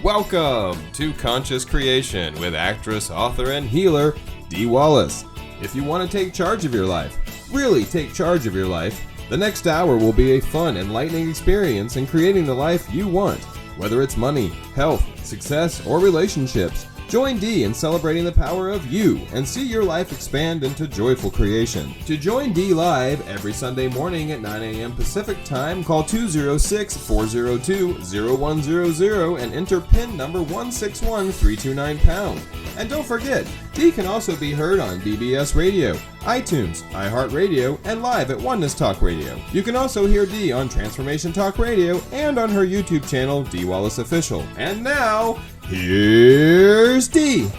Welcome to Conscious Creation with actress, author, and healer, Dee Wallace. If you want to take charge of your life, really take charge of your life, the next hour will be a fun, enlightening experience in creating the life you want. Whether it's money, health, success, or relationships, join Dee in celebrating the power of you and see your life expand into joyful creation. To join Dee live every Sunday morning at 9 a.m. Pacific Time, call 206-402-0100 and enter PIN number 161329#. And don't forget, Dee can also be heard on BBS Radio, iTunes, iHeartRadio, and live at Oneness Talk Radio. You can also hear Dee on Transformation Talk Radio and on her YouTube channel, Dee Wallace Official. And now, here's Dee.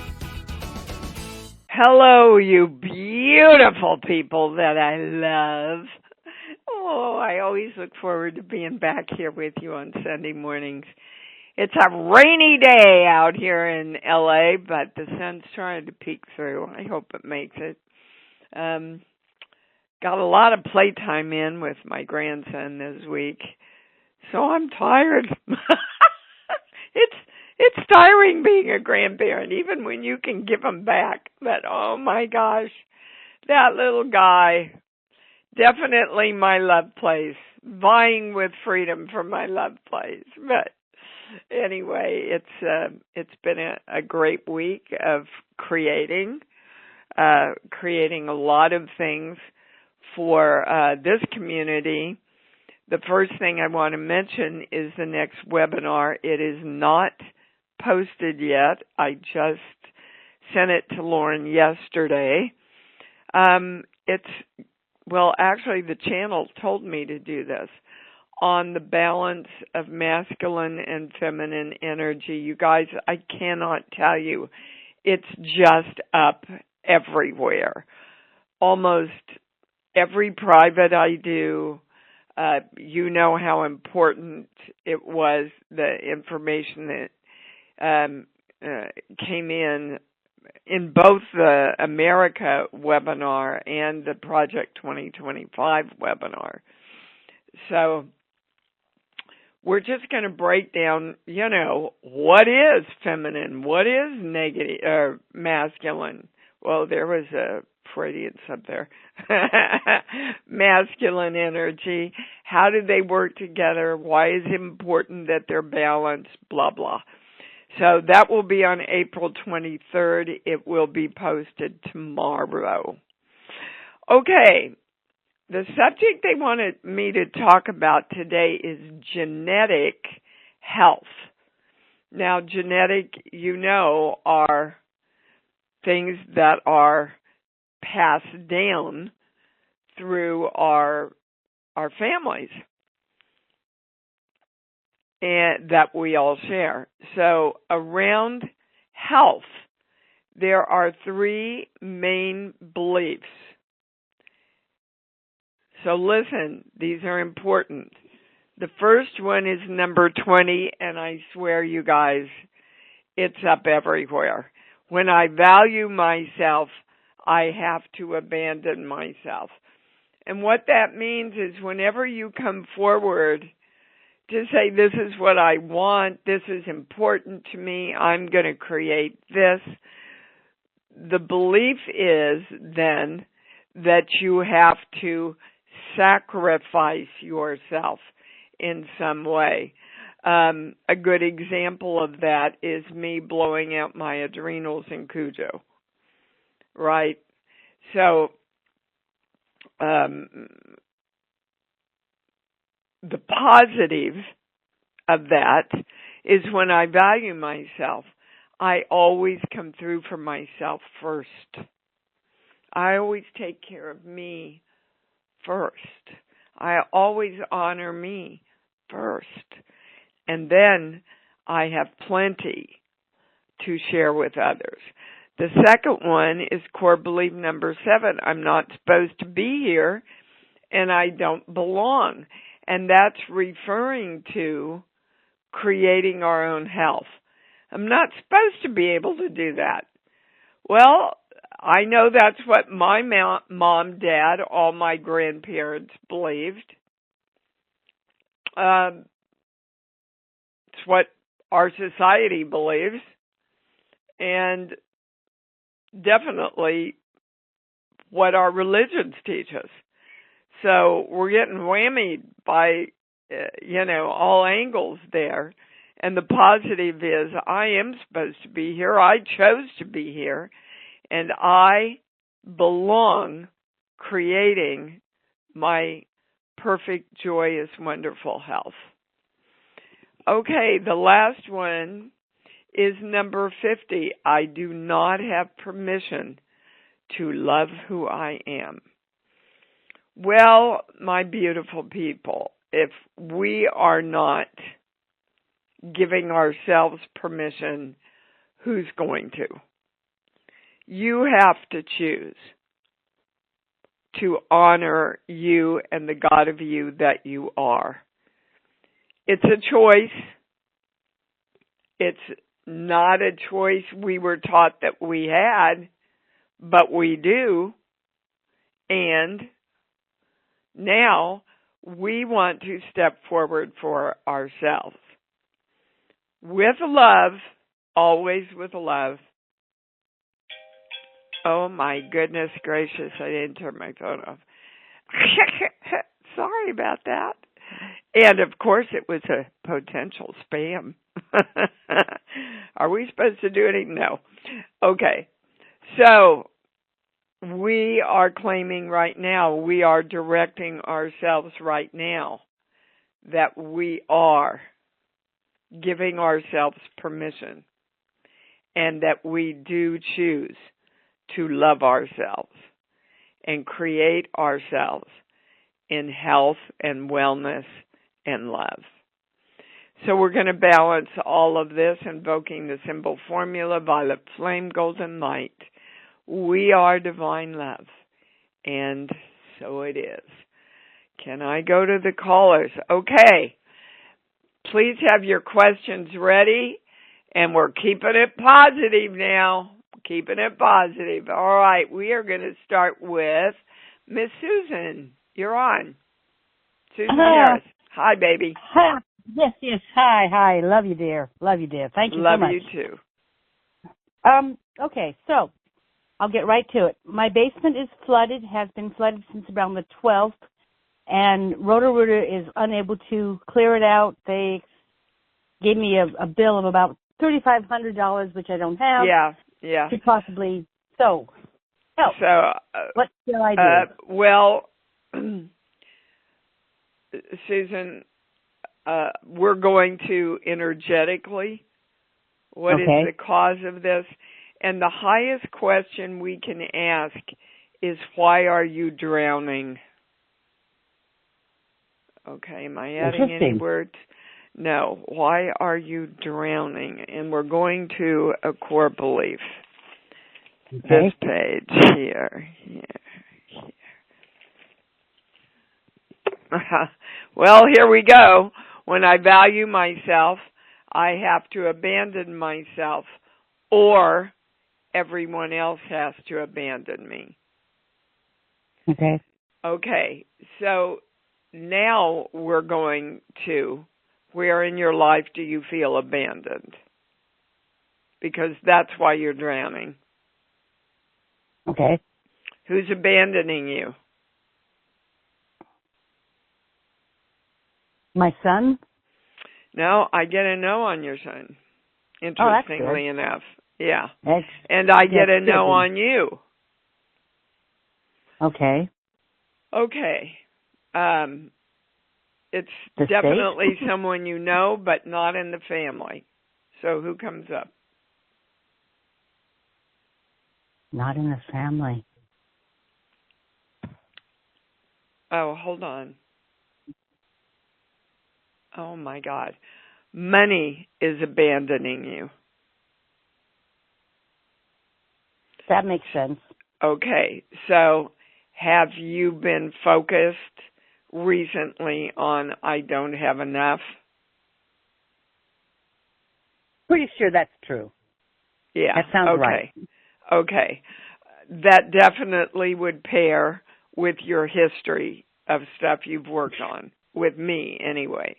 Hello, you beautiful people that I love. Oh, I always look forward to being back here with you on Sunday mornings. It's a rainy day out here in LA, but the sun's trying to peek through. I hope it makes it. Got a lot of playtime in with my grandson this week, so I'm tired. It's tiring being a grandparent, even when you can give them back. But, oh, my gosh, that little guy, definitely my love place, vying with freedom for my love place. But anyway, it's been a great week of creating a lot of things for this community. The first thing I want to mention is the next webinar. It is not posted yet. I just sent it to Lauren yesterday. Actually the channel told me to do this on the balance of masculine and feminine energy. You guys, I cannot tell you, it's just up everywhere. Almost every private I do, you know how important it was, the information that came in both the America webinar and the Project 2025 webinar. So we're just going to break down, what is feminine, what is negative or masculine. Well, there was a Freudian up there. Masculine energy. How do they work together? Why is it important that they're balanced? Blah, blah. So that will be on April 23rd. It will be posted tomorrow. Okay. The subject they wanted me to talk about today is genetic health. Now, genetic, are things that are passed down through our families and that we all share. So around health, there are three main beliefs. So listen, these are important. The first one is number 20, and I swear you guys, it's up everywhere. When I value myself, I have to abandon myself. And what that means is whenever you come forward to say, this is what I want, this is important to me, I'm going to create this, the belief is then that you have to sacrifice yourself in some way. A good example of that is me blowing out my adrenals in Cujo, right? So, the positive of that is when I value myself, I always come through for myself first. I always take care of me first. I always honor me first. And then I have plenty to share with others. The second one is core belief number 7. I'm not supposed to be here and I don't belong. And that's referring to creating our own health. I'm not supposed to be able to do that. Well, I know that's what my mom, dad, all my grandparents believed. It's what our society believes, and definitely what our religions teach us. So we're getting whammied by, all angles there. And the positive is I am supposed to be here. I chose to be here. And I belong creating my perfect, joyous, wonderful health. Okay, the last one is number 50. I do not have permission to love who I am. Well, my beautiful people, if we are not giving ourselves permission, who's going to? You have to choose to honor you and the God of you that you are. It's a choice. It's not a choice we were taught that we had, but we do. And now we want to step forward for ourselves. With love, always with love. Oh my goodness gracious, I didn't turn my phone off. Sorry about that. And of course it was a potential spam. Are we supposed to do anything? No. Okay. So we are claiming right now, we are directing ourselves right now that we are giving ourselves permission and that we do choose to love ourselves and create ourselves in health and wellness and love. So we're going to balance all of this, invoking the symbol formula, violet flame, golden light. We are divine love, and so it is. Can I go to the callers? Okay. Please have your questions ready, and we're keeping it positive now. Keeping it positive. All right, we are going to start with Miss Susan. You're on. Susan Harris. Hi, baby. Hi. Yes. Hi. Love you, dear. Thank you so much. Love you, too. Okay, so I'll get right to it. My basement is flooded, has been flooded since around the 12th, and Roto-Rooter is unable to clear it out. They gave me a bill of about $3,500, which I don't have. Yeah. To possibly help. So, what shall I do? Well, Susan, we're going to energetically. What is the cause of this? And the highest question we can ask is, why are you drowning? Okay, am I adding any words? No. Why are you drowning? And we're going to a core belief. This page here. Well, here we go. When I value myself, I have to abandon myself, or everyone else has to abandon me. Okay, so now we're going to, where in your life do you feel abandoned? Because that's why you're drowning. Okay. Who's abandoning you? My son? No, I get a no on your son. Interestingly enough. Yeah. And I get a no on you. Okay. It's definitely someone you know, but not in the family. So who comes up? Not in the family. Oh, hold on. Oh, my God. Money is abandoning you. That makes sense. Okay, so have you been focused recently on I don't have enough? Pretty sure that's true. Yeah. That sounds right. Okay. That definitely would pair with your history of stuff you've worked on, with me anyway,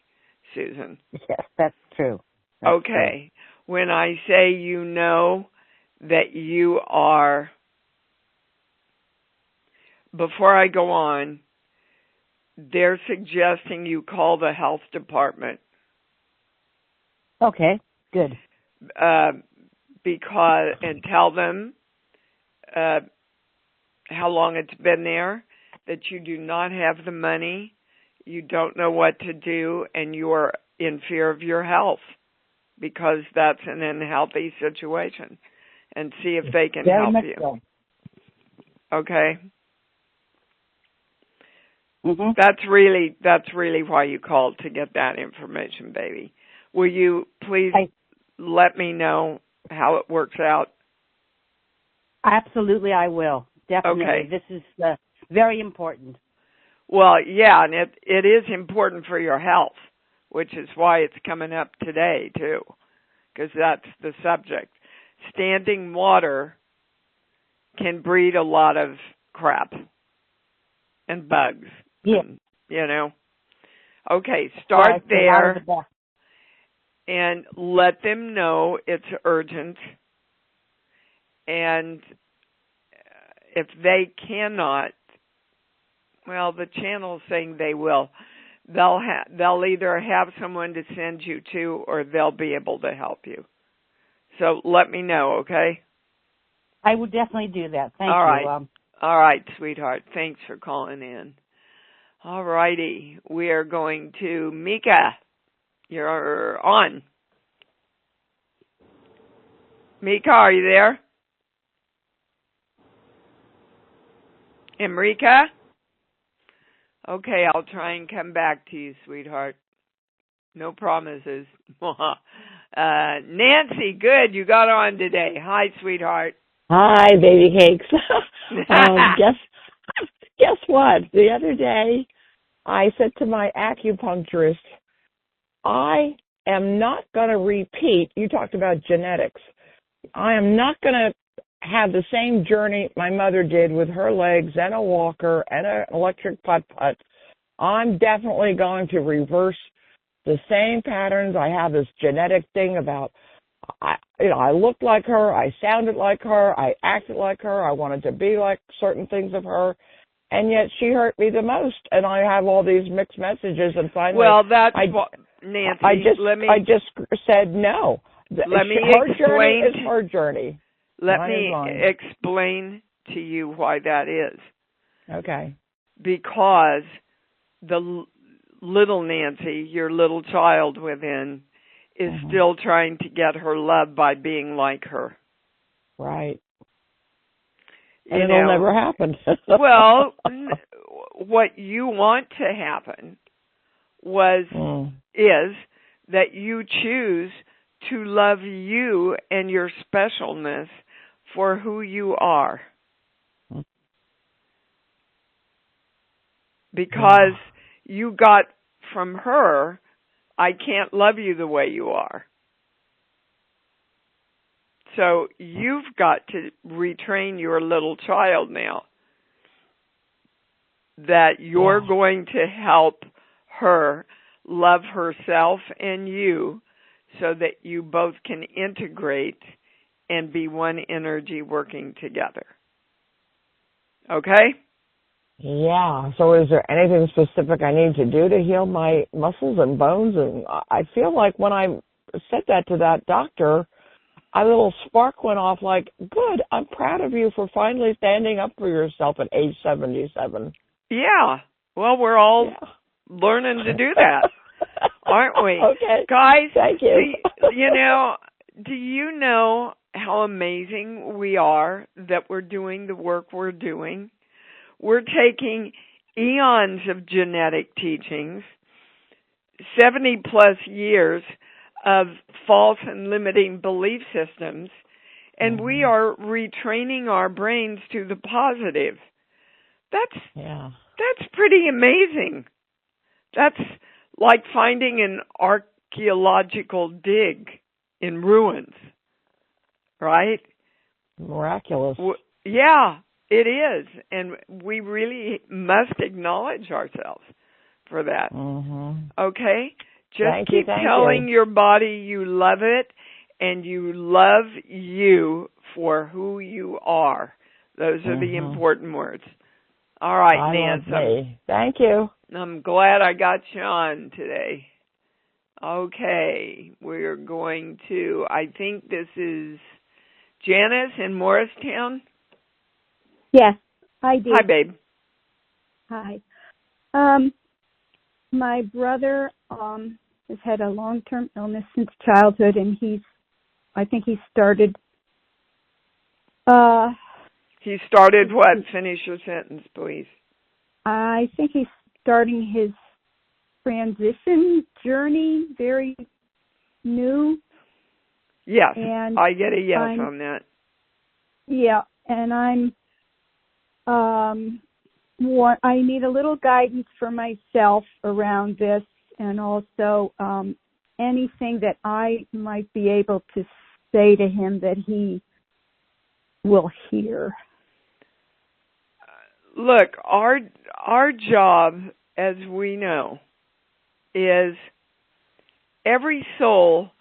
Susan. Yes, that's true. Okay. When I say you know that you are, before I go on, they're suggesting you call the health department. Okay, good. Because, and tell them how long it's been there, that you do not have the money, you don't know what to do, and you are in fear of your health because that's an unhealthy situation, and see if they can Very help much you. so. Okay? Mm-hmm. That's really why you called, to get that information, baby. Will you please let me know how it works out? Absolutely, I will. Definitely. Okay. This is very important. Well, yeah, and it is important for your health, which is why it's coming up today, too, because that's the subject. Standing water can breed a lot of crap and bugs. Yeah. And, Okay, start there and let them know it's urgent. And if they cannot, well, the channel's saying they will. They'll either have someone to send you to, or they'll be able to help you. So let me know, okay? I would definitely do that. Thank All right. you. All right, sweetheart. Thanks for calling in. All righty. We are going to Mika. You're on. Mika, are you there? Enrica? Okay, I'll try and come back to you, sweetheart. No promises. Nancy, good. You got on today. Hi, sweetheart. Hi, baby cakes. Guess what? The other day, I said to my acupuncturist, I am not going to repeat. You talked about genetics. I am not going to have the same journey my mother did with her legs and a walker and an electric putt-putt. I'm definitely going to reverse the same patterns. I have this genetic thing about, I looked like her, I sounded like her, I acted like her, I wanted to be like certain things of her, and yet she hurt me the most, and I have all these mixed messages, and finally, well, that's what, Nancy, I just said no. Let me her explain. Journey is her journey. Let me explain to you why that is. Okay. Because the little Nancy, your little child within, is still trying to get her love by being like her. Right. And it'll never happen. Well, what you want to happen is that you choose to love you and your specialness for who you are. Because you got from her, I can't love you the way you are. So you've got to retrain your little child now that you're going to help her love herself and you so that you both can integrate and be one energy working together. Okay? Yeah. So is there anything specific I need to do to heal my muscles and bones? And I feel like when I said that to that doctor, a little spark went off like, good, I'm proud of you for finally standing up for yourself at age 77. Yeah. Well, we're all learning to do that, aren't we? Okay. Guys, thank you. Do you know how amazing we are that we're doing the work we're doing? We're taking eons of genetic teachings, 70 plus years of false and limiting belief systems, and we are retraining our brains to the positive. That's pretty amazing. That's like finding an archaeological dig in ruins, right? Miraculous. Yeah, it is. And we really must acknowledge ourselves for that. Okay? Just keep telling your body you love it and you love you for who you are. Those are the important words. All right, Nancy. Thank you. I'm glad I got you on today. Okay, we're going to, I think this is Janice in Morristown. Yes, I do. Hi, babe. Hi. My brother has had a long-term illness since childhood, and I think he started. He started what? Finish your sentence, please. I think he's starting his transition journey, very new. Yes, and I get a yes on that. Yeah, and I need a little guidance for myself around this, and also anything that I might be able to say to him that he will hear. Look, our job, as we know, is every soul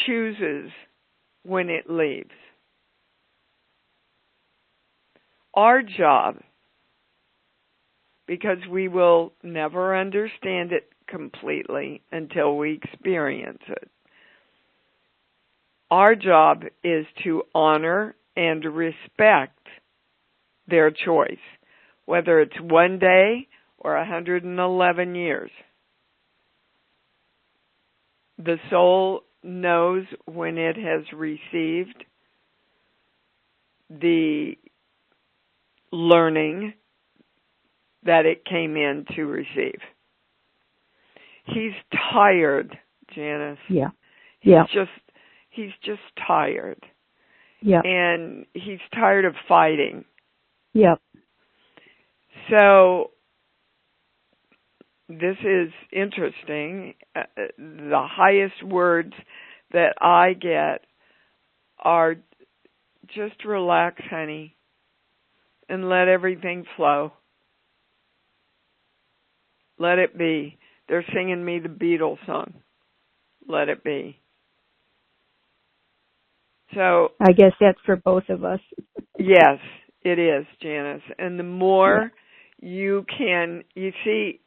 chooses when it leaves. Our job, because we will never understand it completely until we experience it, our job is to honor and respect their choice, whether it's one day or 111 years. The soul knows when it has received the learning that it came in to receive. He's tired, Janice. Yeah. He's just tired. Yeah. And he's tired of fighting. Yep. So this is interesting. The highest words that I get are just relax, honey, and let everything flow. Let it be. They're singing me the Beatles song. Let it be. So I guess that's for both of us. Yes, it is, Janice. And the more you can, you see,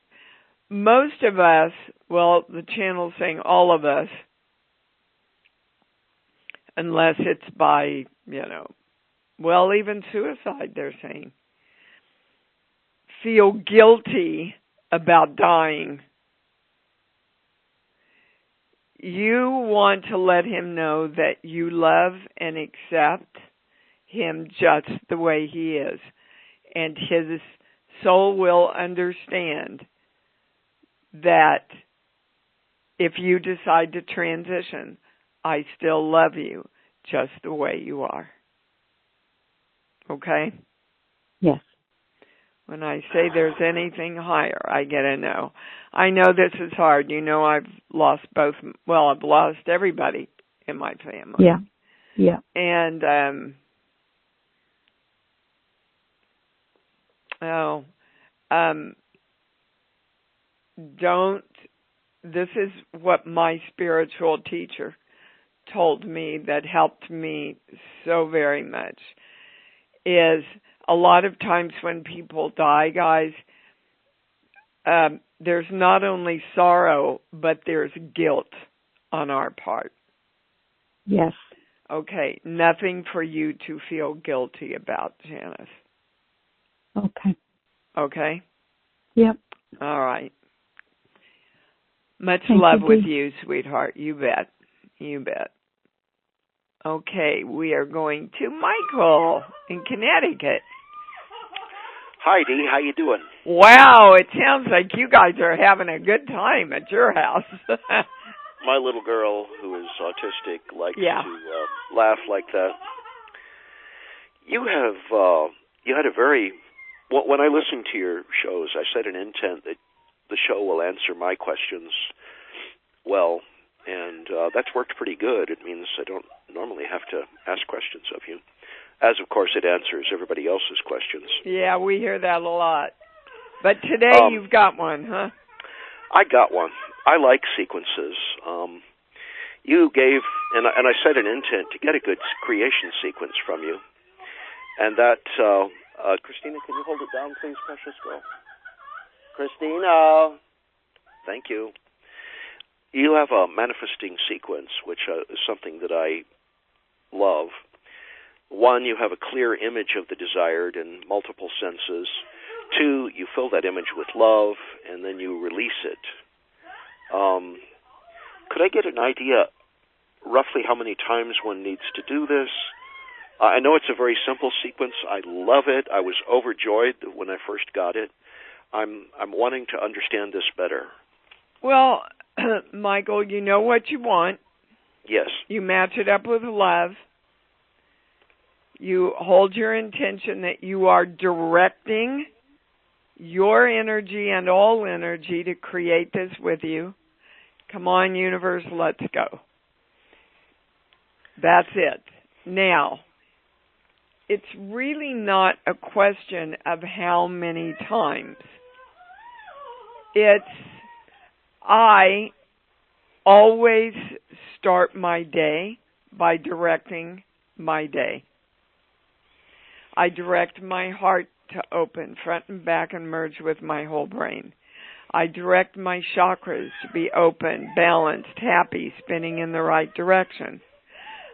most of us, well, the channel's saying all of us, unless it's by, well, even suicide, they're saying, feel guilty about dying. You want to let him know that you love and accept him just the way he is. And his soul will understand that if you decide to transition, I still love you just the way you are. Okay? Yes. When I say there's anything higher, I get a no. I know this is hard. I've lost I've lost everybody in my family. Yeah. Yeah. And, this is what my spiritual teacher told me that helped me so very much, is a lot of times when people die, guys, there's not only sorrow, but there's guilt on our part. Yes. Okay, nothing for you to feel guilty about, Janice. Okay. Okay? Yep. All right. Much Thank love you, with Dee. you, sweetheart. You bet. You bet. Okay, we are going to Michael in Connecticut. Hi, Dee. How you doing? Wow, it sounds like you guys are having a good time at your house. My little girl, who is autistic, likes to laugh like that. You had a very... When I listen to your shows, I set an intent that the show will answer my questions well, and that's worked pretty good. It means I don't normally have to ask questions of you, as, of course, it answers everybody else's questions. Yeah, we hear that a lot. But today you've got one, huh? I got one. I like sequences. You gave, and I set an intent to get a good creation sequence from you. And that, Christina, can you hold it down, please, precious girl? Christina. Thank you. You have a manifesting sequence, which is something that I love. One, you have a clear image of the desired in multiple senses. Two, you fill that image with love, and then you release it. Could I get an idea roughly how many times one needs to do this? I know it's a very simple sequence. I love it. I was overjoyed when I first got it. I'm wanting to understand this better. Well, Michael, you know what you want. Yes. You match it up with love. You hold your intention that you are directing your energy and all energy to create this with you. Come on, universe, let's go. That's it. Now, it's really not a question of how many times. I always start my day by directing my day. I direct my heart to open front and back and merge with my whole brain. I direct my chakras to be open, balanced, happy, spinning in the right direction.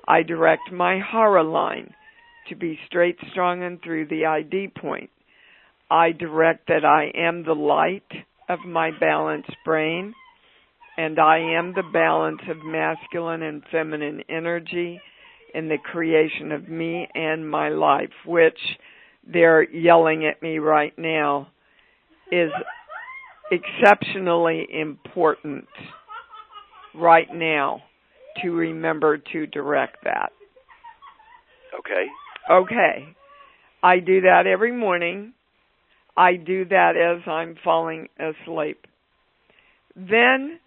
I direct my hara line to be straight, strong, and through the ID point. I direct that I am the light of my balanced brain, and I am the balance of masculine and feminine energy in the creation of me and my life, which they're yelling at me right now is exceptionally important right now to remember to direct that. Okay. I do that every morning. I do that as I'm falling asleep. Then,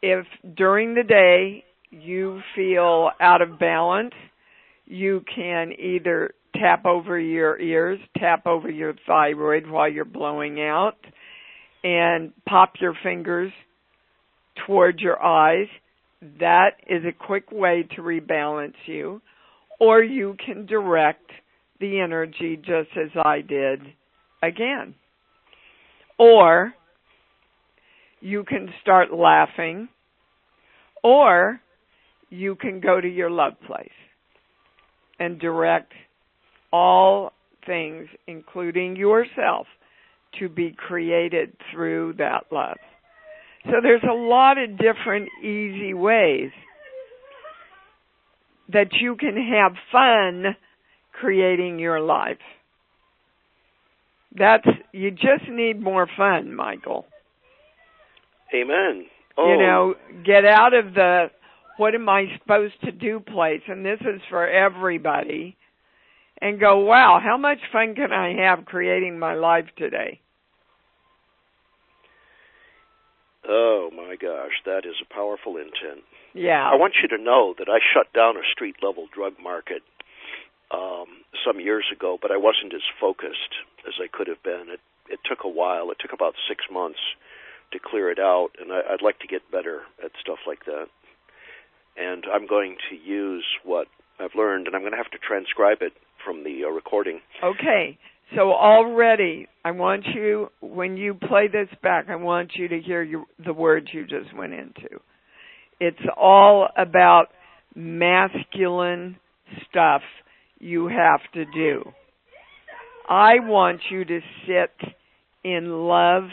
if during the day you feel out of balance, you can either tap over your ears, tap over your thyroid while you're blowing out, and pop your fingers toward your eyes. That is a quick way to rebalance you. Or you can direct the energy just as I did again. Or you can start laughing. Or you can go to your love place and direct all things, including yourself, to be created through that love. So there's a lot of different easy ways that you can have fun creating your life. You just need more fun, Michael. Amen. Get out of the what am I supposed to do place, and this is for everybody, and go, wow, how much fun can I have creating my life today? Oh, my gosh, that is a powerful intent. Yeah. I want you to know that I shut down a street-level drug market some years ago, but I wasn't as focused as I could have been. It took a while. It took about 6 months to clear it out, and I'd like to get better at stuff like that. And I'm going to use what I've learned, and I'm going to have to transcribe it from the recording. Okay. So already, I want you, when you play this back, I want you to hear the words you just went into. It's all about masculine stuff you have to do. I want you to sit in love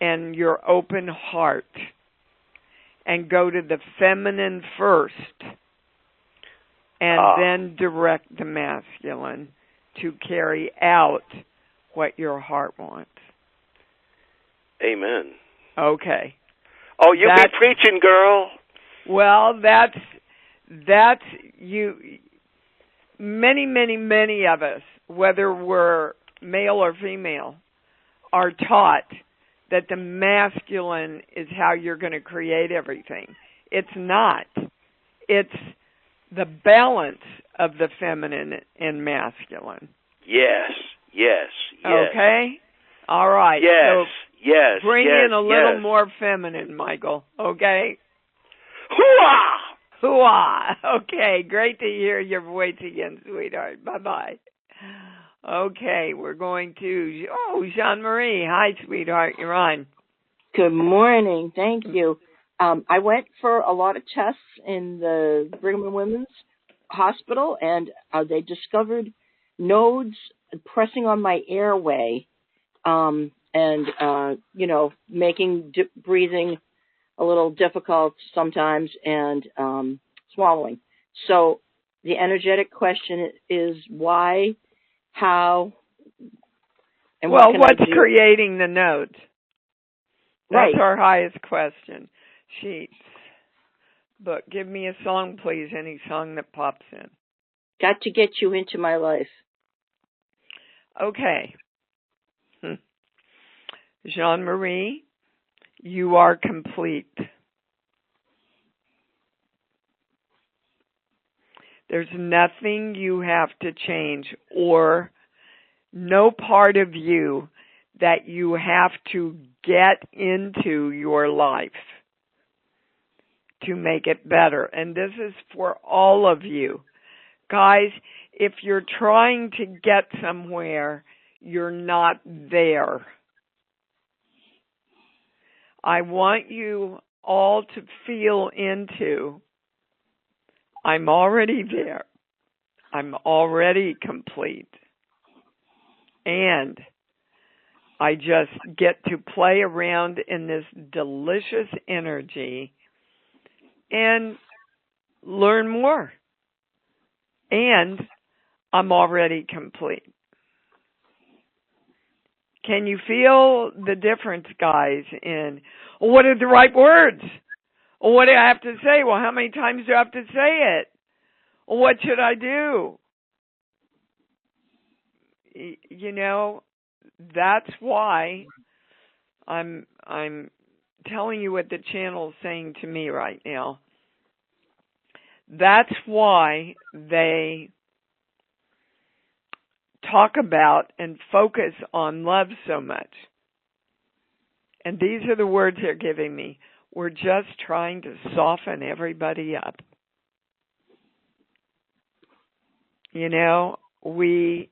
and your open heart and go to the feminine first and then direct the masculine to carry out what your heart wants. Amen. Okay. Oh, you be preaching, girl. Well, that's you. Many of us, whether we're male or female, are taught that the masculine is how you're going to create everything. It's not. It's the balance of the feminine and masculine. Yes. Okay? All right. Yes, Yes. Bring yes, in a little more feminine, Michael. Okay. Hoo-ah! Hoo-ah! Okay, great to hear your voice again, sweetheart. Bye-bye. Okay, we're going to... Oh, Jean-Marie. Hi, sweetheart. You're on. Good morning. Thank you. I went for a lot of tests in the Brigham and Women's Hospital, and they discovered nodes pressing on my airway and, making breathing a little difficult sometimes and swallowing. So the energetic question is why, how, and well, what's creating the nodes? That's right. our highest question. Sheets. But give me a song, please, any song that pops in. Got to get you into my life. Okay. Jean-Marie, you are complete. There's nothing you have to change or no part of you that you have to get into your life to make it better. And this is for all of you. Guys, if you're trying to get somewhere, you're not there. I want you all to feel into, I'm already there. I'm already complete. And I just get to play around in this delicious energy and learn more. And I'm already complete. Can you feel the difference, guys, in what are the right words? What do I have to say? Well, how many times do I have to say it? What should I do? You know, that's why I'm telling you what the channel is saying to me right now. That's why they talk about and focus on love so much. And these are the words they're giving me. We're just trying to soften everybody up. You know, we're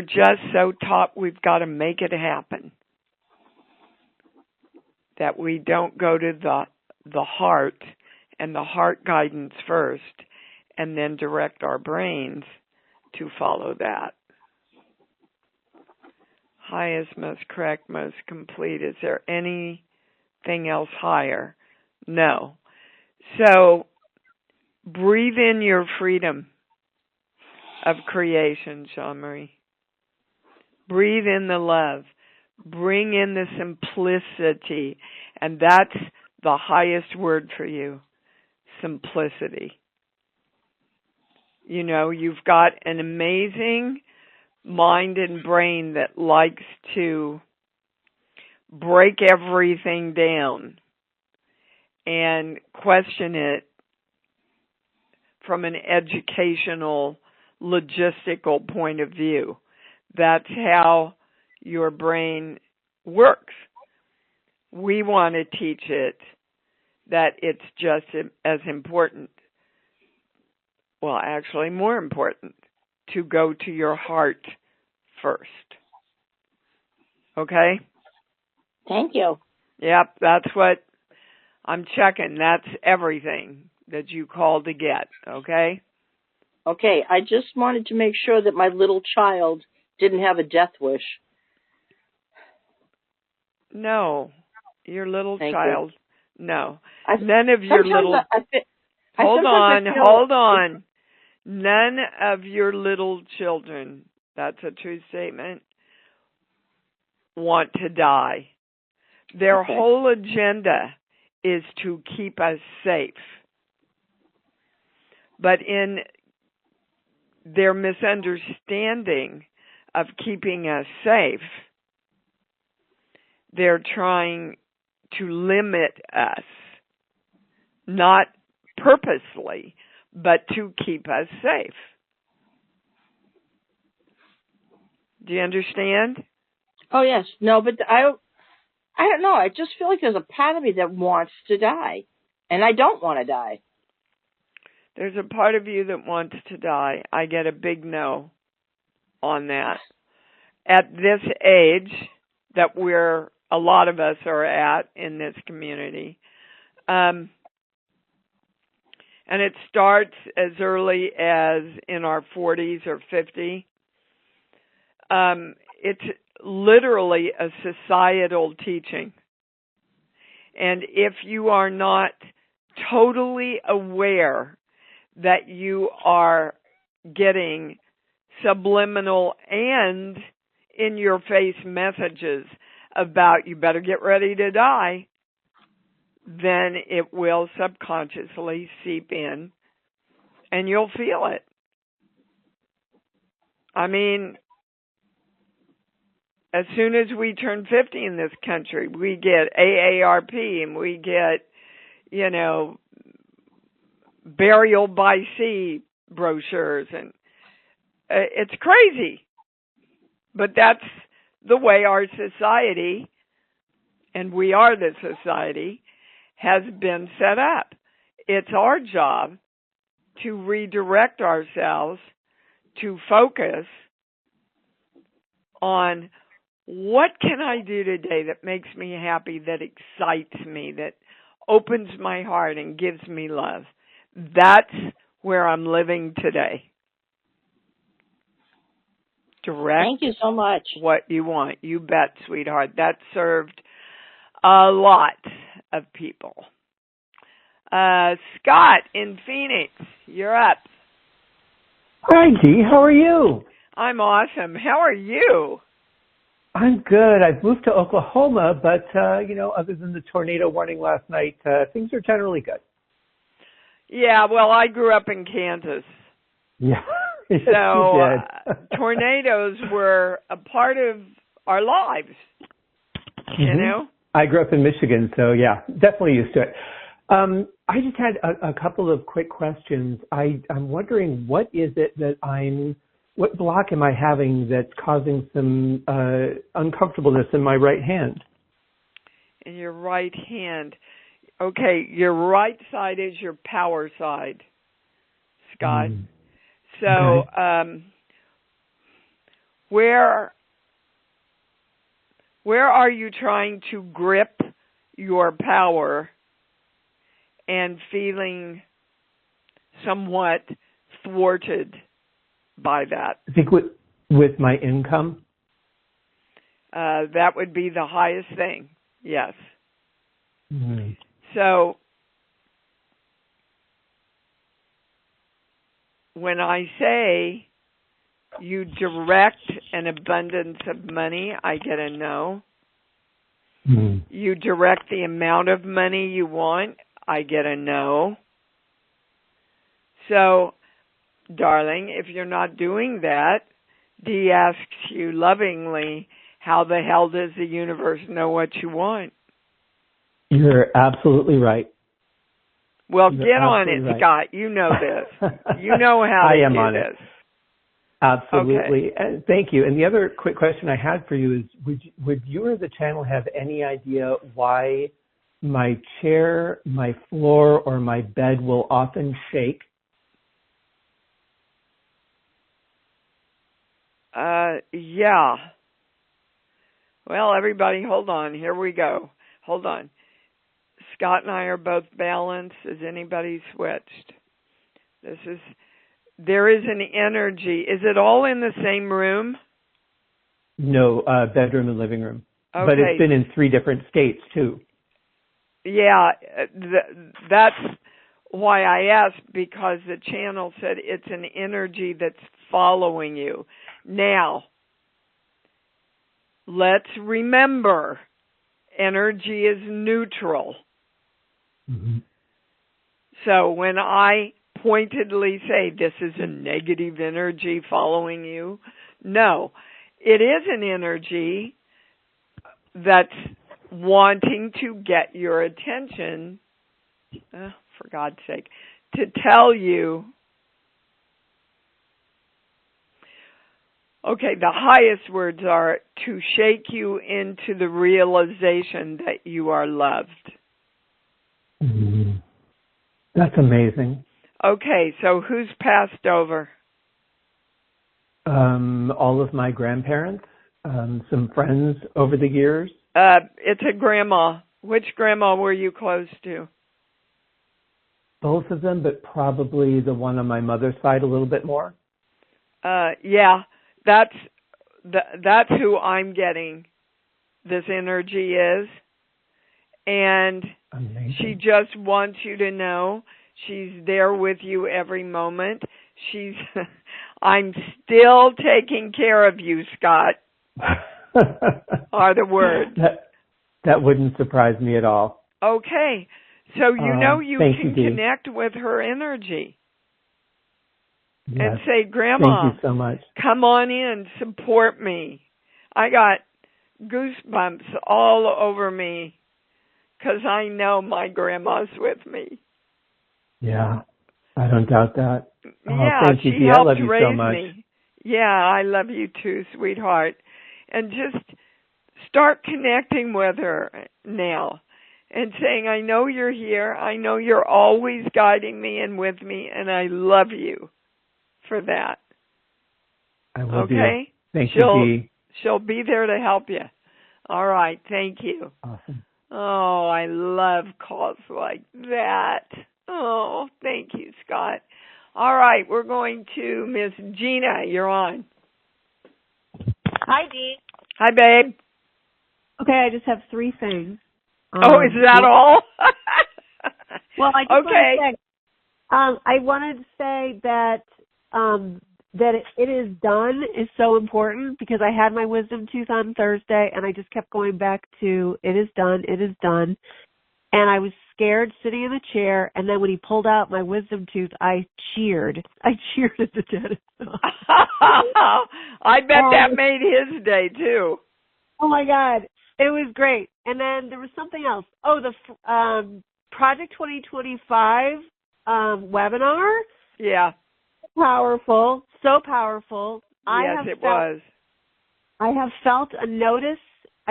just so taught we've got to make it happen that we don't go to the heart and the heart guidance first and then direct our brains to follow that. Highest, most correct, most complete. Is there anything else higher? No. So breathe in your freedom of creation, Jean-Marie. Breathe in the love. Bring in the simplicity. And that's the highest word for you. Simplicity. You know, you've got an amazing mind and brain that likes to break everything down and question it from an educational, logistical point of view. That's how your brain works. We want to teach it that it's just as important, well, actually more important, to go to your heart first. Okay? Thank you. Yep, that's what I'm checking. That's everything that you called to get, okay? Okay, I just wanted to make sure that my little child didn't have a death wish. No, your little Thank child, you. no. None of your little... Hold on. None of your little children, that's a true statement, want to die. Their whole agenda is to keep us safe. But in their misunderstanding of keeping us safe, they're trying to limit us, not purposely, but to keep us safe. Do you understand? Oh, yes. No, but I don't know. I just feel like there's a part of me that wants to die, and I don't want to die. There's a part of you that wants to die. I get a big no on that. At this age that a lot of us are at in this community, and it starts as early as in our 40s or 50. It's literally a societal teaching. And if you are not totally aware that you are getting subliminal and in your face messages about you better get ready to die, then it will subconsciously seep in and you'll feel it. I mean, as soon as we turn 50 in this country, we get AARP and we get, burial by sea brochures, and it's crazy. But that's the way our society, and we are the society, has been set up. It's our job to redirect ourselves to focus on what can I do today that makes me happy, that excites me, that opens my heart and gives me love. That's where I'm living today. Direct. Thank you so much. What you want. You bet, sweetheart. That served a lot of people. Scott in Phoenix, you're up. Hi, Dee. How are you? I'm awesome. How are you? I'm good. I've moved to Oklahoma, but, other than the tornado warning last night, things are generally good. Yeah, well, I grew up in Kansas. Yeah. Yes, so you did. Tornadoes were a part of our lives, you know? I grew up in Michigan, so yeah, definitely used to it. I just had a couple of quick questions. I'm wondering, what is it that what block am I having that's causing some uncomfortableness in my right hand? In your right hand. Okay, your right side is your power side, Scott. So, okay. Where are you trying to grip your power and feeling somewhat thwarted by that? I think with my income. That would be the highest thing, yes. Mm-hmm. So, when I say you direct an abundance of money, I get a no. Mm-hmm. You direct the amount of money you want, I get a no. So, darling, if you're not doing that, Dee asks you lovingly, how the hell does the universe know what you want? You're absolutely right. Well, get on it, right. Scott. You know this. You know how to do this. Absolutely. Okay. Thank you. And the other quick question I had for you is, would you or the channel have any idea why my chair, my floor, or my bed will often shake? Yeah. Well, everybody, hold on. Here we go. Hold on. Scott and I are both balanced. Is anybody switched? There is an energy. Is it all in the same room? No, bedroom and living room. Okay. But it's been in 3 different states, too. Yeah, that's why I asked, because the channel said it's an energy that's following you. Now, let's remember, energy is neutral. Mm-hmm. So when I pointedly say this is a negative energy following you, no, it is an energy that's wanting to get your attention, for God's sake, to tell you, Okay, the highest words are to shake you into the realization that you are loved. Mm-hmm. That's amazing. Okay, so who's passed over? All of my grandparents, some friends over the years. It's a grandma. Which grandma were you close to? Both of them, but probably the one on my mother's side a little bit more. Yeah, that's who I'm getting this energy is. And amazing. She just wants you to know she's there with you every moment. I'm still taking care of you, Scott, are the words. That wouldn't surprise me at all. Okay. So you can connect with her energy. Yes. And say, Grandma, thank you so much. Come on in, support me. I got goosebumps all over me because I know my grandma's with me. Yeah, I don't doubt that. Yeah, thank you, she Dee. helped I love you raise so much. me. Yeah, I love you too, sweetheart. And just start connecting with her now and saying, I know you're here. I know you're always guiding me and with me, and I love you for that. I will okay? Do. Thank you, Dee. She'll be there to help you. All right, thank you. Awesome. Oh, I love calls like that. Oh, thank you, Scott. All right, we're going to Miss Gina. You're on. Hi, Dee. Hi, babe. Okay, I just have 3 things. Is that all? Well, I just wanted to say that that it is done is so important because I had my wisdom tooth on Thursday and I just kept going back to it is done. And I was scared sitting in the chair, and then when he pulled out my wisdom tooth, I cheered. I cheered at the dentist. I bet that made his day, too. Oh, my God. It was great. And then there was something else. Oh, the Project 2025 webinar. Yeah. Powerful. So powerful. Yes, it was. I have felt I've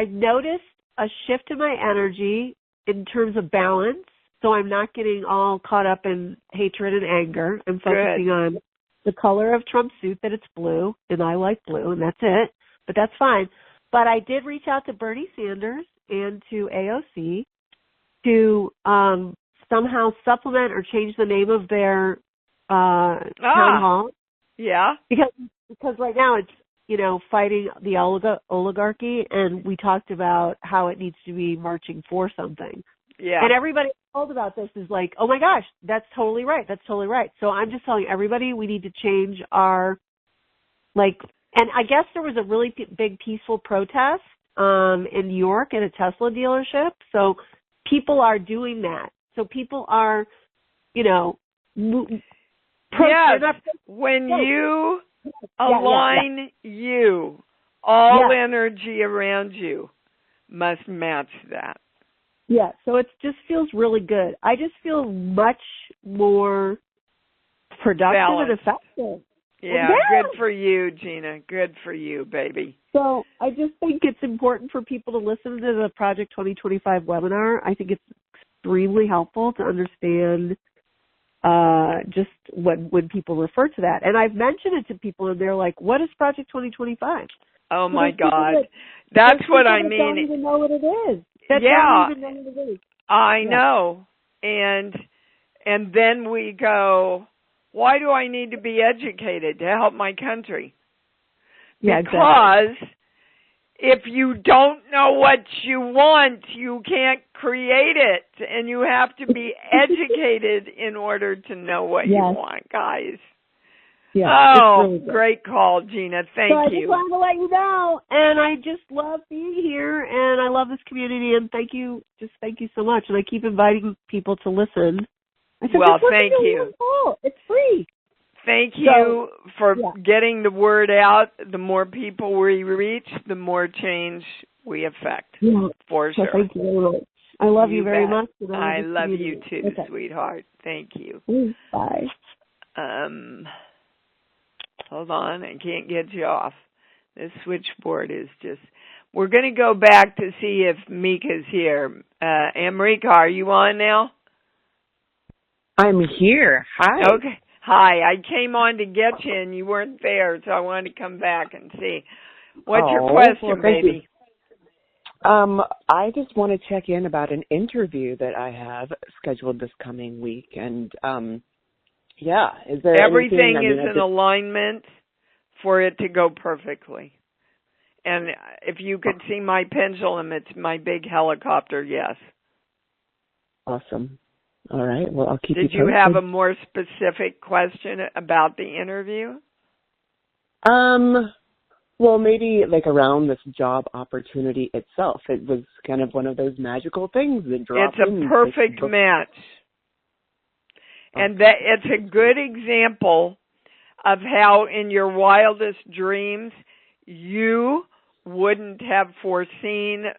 noticed a shift in my energy in terms of balance, so I'm not getting all caught up in hatred and anger. I'm focusing on the color of Trump's suit, that it's blue, and I like blue, and that's it. But that's fine. But I did reach out to Bernie Sanders and to AOC to somehow supplement or change the name of their town hall. Yeah. Because right now it's, fighting the oligarchy, and we talked about how it needs to be marching for something. Yeah. And everybody told about this is like, oh my gosh, that's totally right. So I'm just telling everybody we need to change our, and I guess there was a really big peaceful protest in New York at a Tesla dealership. So people are doing that. So people are, when you align you, all energy around you must match that. Yeah, so it just feels really good. I just feel much more productive and effective. Yeah, good for you, Gina. Good for you, baby. So I just think it's important for people to listen to the Project 2025 webinar. I think it's extremely helpful to understand just when people refer to that. And I've mentioned it to people, and they're like, what is Project 2025 Oh, my God. That's what I mean. Don't even know what it is. I know. And then we go, why do I need to be educated to help my country? Because if you don't know what you want, you can't create it. And you have to be educated in order to know what you want, guys. Yeah, really great call, Gina. Thank you. I just wanted to let you know, and I just love being here, and I love this community, and thank you so much. And I keep inviting people to listen. I said, thank you. It's free. Thank you for getting the word out. The more people we reach, the more change we affect. Yeah. For sure. Thank you very much. I love you very much. I love you too, sweetheart. Thank you. Bye. Hold on, I can't get you off. This switchboard is just... We're going to go back to see if Mika's here. Amrika, are you on now? I'm here. Hi. Okay. Hi. I came on to get you, and you weren't there, so I wanted to come back and see. What's your question, baby? I just want to check in about an interview that I have scheduled this coming week, and is there everything anything, is in alignment for it to go perfectly. And if you could see my pendulum, it's my big helicopter, yes. Awesome. All right. Well, I'll keep you posted. Did you have a more specific question about the interview? Well, maybe like around this job opportunity itself. It was kind of one of those magical things that dropped in. It's a perfect match. And that it's a good example of how in your wildest dreams you wouldn't have foreseen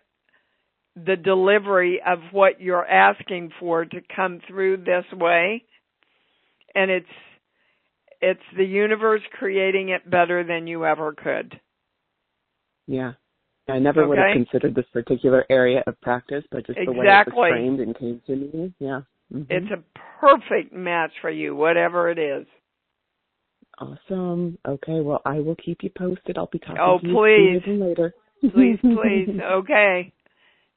the delivery of what you're asking for to come through this way. And it's the universe creating it better than you ever could. Yeah. I never would have considered this particular area of practice, but just the way it was framed and came to me. Yeah. Mm-hmm. It's a perfect match for you, whatever it is. Awesome. Okay, well, I will keep you posted. I'll be talking to you sooner than later. Please. Okay.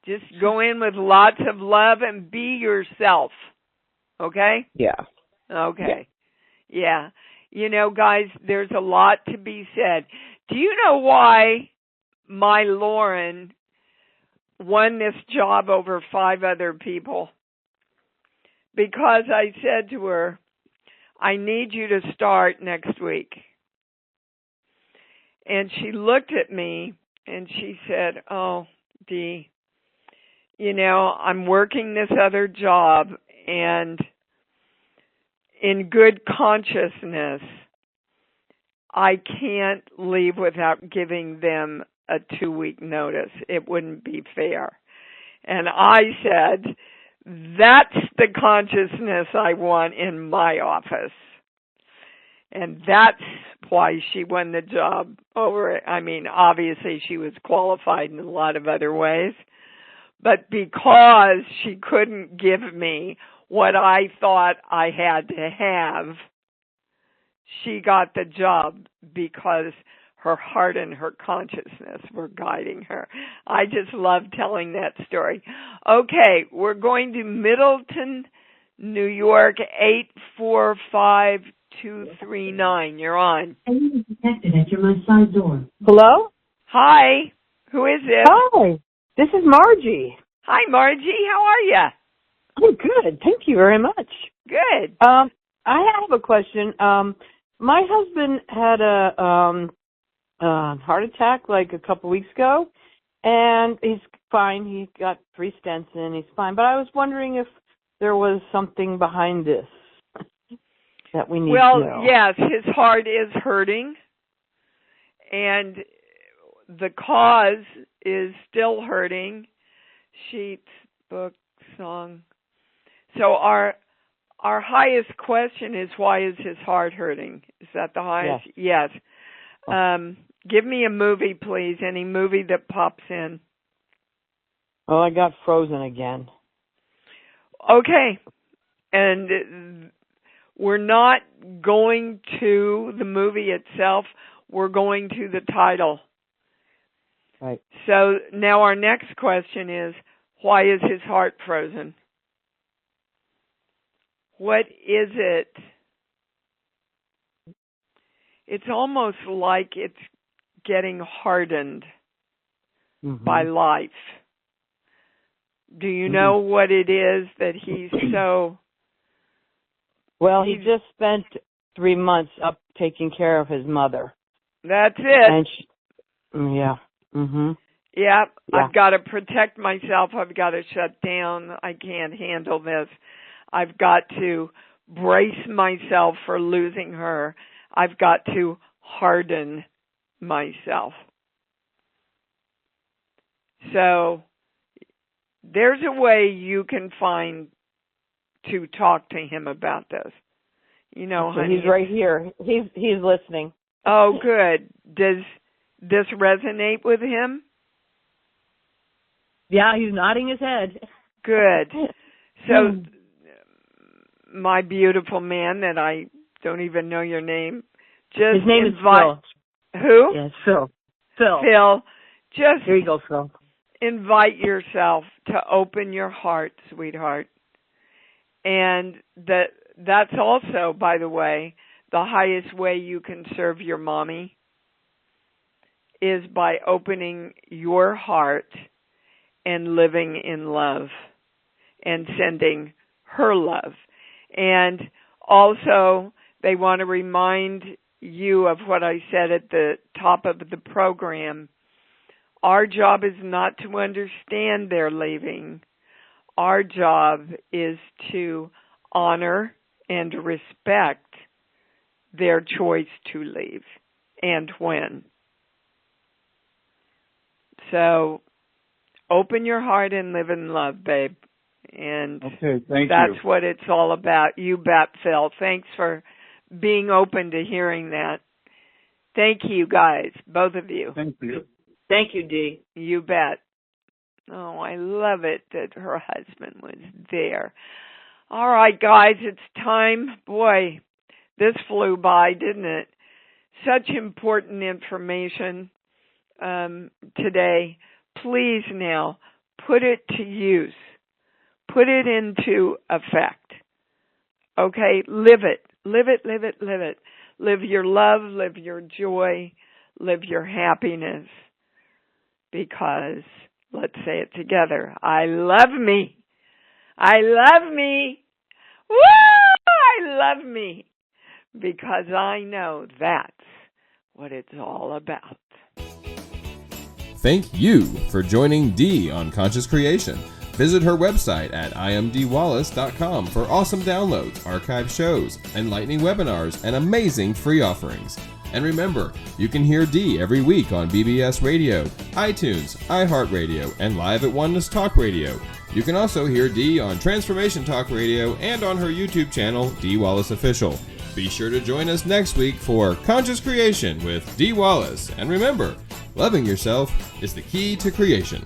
Just go in with lots of love and be yourself. Okay? Yeah. Okay. Yeah. You know, guys, there's a lot to be said. Do you know why my Lauren won this job over 5 other people? Because I said to her, I need you to start next week. And she looked at me and she said, oh, Dee, you know, I'm working this other job and in good consciousness, I can't leave without giving them a 2-week notice. It wouldn't be fair. And I said, that's the consciousness I want in my office. And that's why she won the job over it. I mean, obviously she was qualified in a lot of other ways. But because she couldn't give me what I thought I had to have, she got the job because her heart and her consciousness were guiding her. I just love telling that story. Okay, we're going to Middleton, New York, 845239. You're on. Detected at your left side door. Hello? Hi. Who is this? Hi. This is Margie. Hi, Margie. How are you? I'm good. Thank you very much. Good. I have a question. My husband had a heart attack like a couple weeks ago, and he's fine. He got 3 stents in. He's fine. But I was wondering if there was something behind this that we need to know. Well, yes, his heart is hurting, and the cause is still hurting. Sheets, book, song. So our highest question is, why is his heart hurting? Is that the highest? Yes. Give me a movie, please. Any movie that pops in. Well, I got Frozen again. Okay. And we're not going to the movie itself. We're going to the title. Right. So now our next question is, why is his heart frozen? What is it? It's almost like it's getting hardened by life. Do you know what it is that he's so... Well, he just spent 3 months up taking care of his mother. That's it. And Yeah, I've got to protect myself. I've got to shut down. I can't handle this. I've got to brace myself for losing her. I've got to harden myself. So there's a way you can find to talk to him about this. You know, so honey. He's right here. He's listening. Oh, good. this resonate with him? Yeah, he's nodding his head. Good. So, my beautiful man that I don't even know your name, just his name is Phil. Who? Yes, Phil. Phil, just here you go, Phil. Invite yourself to open your heart, sweetheart. And that's also, by the way, the highest way you can serve your mommy is by opening your heart and living in love and sending her love. And also, they want to remind you of what I said at the top of the program. Our job is not to understand their leaving. Our job is to honor and respect their choice to leave and when. So, open your heart and live in love, babe. And that's what it's all about. You bet, Phil. Thanks for being open to hearing that. Thank you, guys, both of you. Thank you. Thank you, Dee. You bet. Oh, I love it that her husband was there. All right, guys, it's time. Boy, this flew by, didn't it? Such important information today. Please now put it to use. Put it into effect. Okay? Live it. Live it, live it, live it. Live your love, live your joy, live your happiness. Because, let's say it together, I love me. I love me. Woo! I love me. Because I know that's what it's all about. Thank you for joining Dee on Conscious Creation. Visit her website at imdwallace.com for awesome downloads, archive shows, enlightening webinars, and amazing free offerings. And remember, you can hear Dee every week on BBS Radio, iTunes, iHeartRadio, and live at Oneness Talk Radio. You can also hear Dee on Transformation Talk Radio and on her YouTube channel, Dee Wallace Official. Be sure to join us next week for Conscious Creation with Dee Wallace. And remember, loving yourself is the key to creation.